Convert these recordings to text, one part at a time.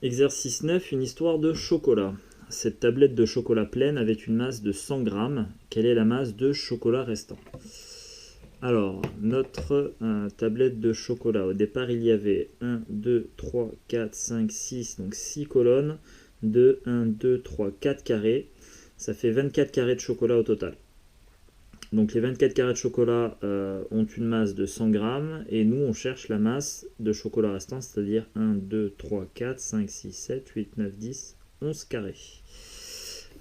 Exercice 9, une histoire de chocolat. Cette tablette de chocolat pleine avait une masse de 100 grammes. Quelle est la masse de chocolat restant? Alors, notre tablette de chocolat, au départ, il y avait 1, 2, 3, 4, 5, 6, donc 6 colonnes de 1, 2, 3, 4 carrés. Ça fait 24 carrés de chocolat au total. Donc les 24 carrés de chocolat ont une masse de 100 grammes et nous on cherche la masse de chocolat restant, c'est-à-dire 1, 2, 3, 4, 5, 6, 7, 8, 9, 10, 11 carrés.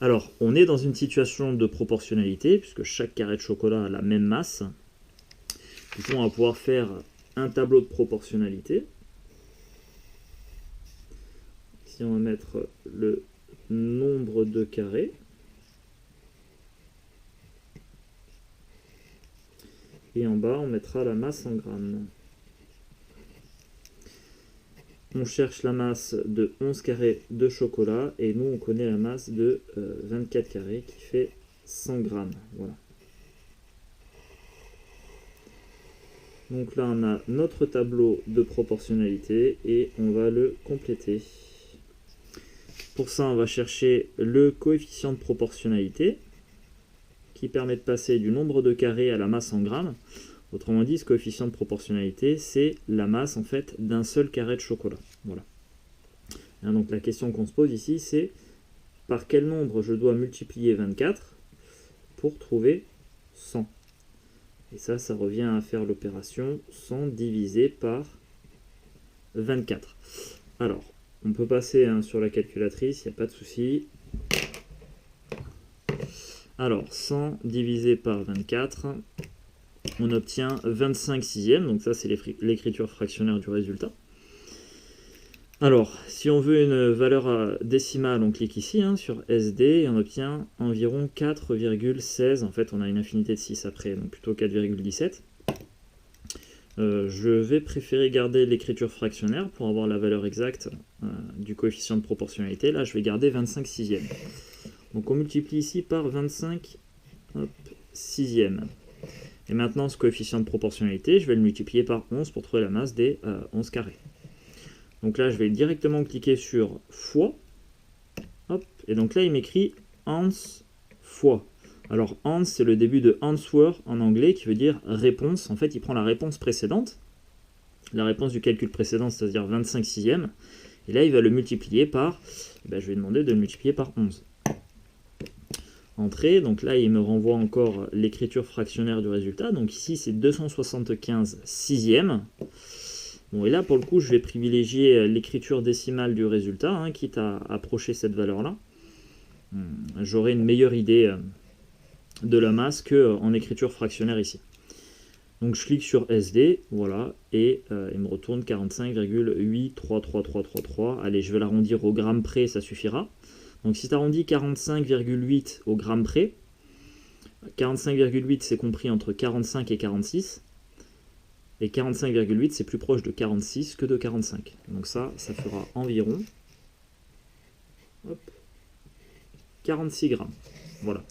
Alors on est dans une situation de proportionnalité puisque chaque carré de chocolat a la même masse. Du coup on va pouvoir faire un tableau de proportionnalité. Ici on va mettre le nombre de carrés. Et en bas, on mettra la masse en grammes. On cherche la masse de 11 carrés de chocolat et nous, on connaît la masse de 24 carrés qui fait 100 grammes. Voilà. Donc là, on a notre tableau de proportionnalité et on va le compléter. Pour ça, on va chercher le coefficient de proportionnalité qui permet de passer du nombre de carrés à la masse en grammes. Autrement dit, ce coefficient de proportionnalité, c'est la masse en fait d'un seul carré de chocolat. Voilà. Et donc la question qu'on se pose ici, c'est par quel nombre je dois multiplier 24 pour trouver 100. Et ça revient à faire l'opération 100 divisé par 24. Alors, on peut passer sur la calculatrice, il n'y a pas de souci. Alors, 100 divisé par 24, on obtient 25 sixièmes, donc ça c'est l'écriture fractionnaire du résultat. Alors, si on veut une valeur décimale, on clique ici sur SD et on obtient environ 4,16. En fait, on a une infinité de 6 après, donc plutôt 4,17. Je vais préférer garder l'écriture fractionnaire pour avoir la valeur exacte du coefficient de proportionnalité. Là, je vais garder 25 sixièmes. Donc on multiplie ici par 25 sixièmes. Et maintenant, ce coefficient de proportionnalité, je vais le multiplier par 11 pour trouver la masse des 11 carrés. Donc là, je vais directement cliquer sur fois. Hop, et donc là, il m'écrit ans fois. Alors ans, c'est le début de answer en anglais, qui veut dire réponse. En fait, il prend la réponse précédente, la réponse du calcul précédent, c'est-à-dire 25 sixièmes. Et là, il va le multiplier par, je vais demander de le multiplier par 11. Entrée, donc là il me renvoie encore l'écriture fractionnaire du résultat, donc ici c'est 275 sixièmes. Bon, et là pour le coup je vais privilégier l'écriture décimale du résultat, quitte à approcher cette valeur là. J'aurai une meilleure idée de la masse qu'en écriture fractionnaire ici. Donc je clique sur SD, voilà, et il me retourne 45,833333. Allez, je vais l'arrondir au gramme près, ça suffira. Donc si tu arrondis 45,8 au gramme près, 45,8 c'est compris entre 45 et 46, et 45,8 c'est plus proche de 46 que de 45. Donc ça fera environ 46 grammes. Voilà.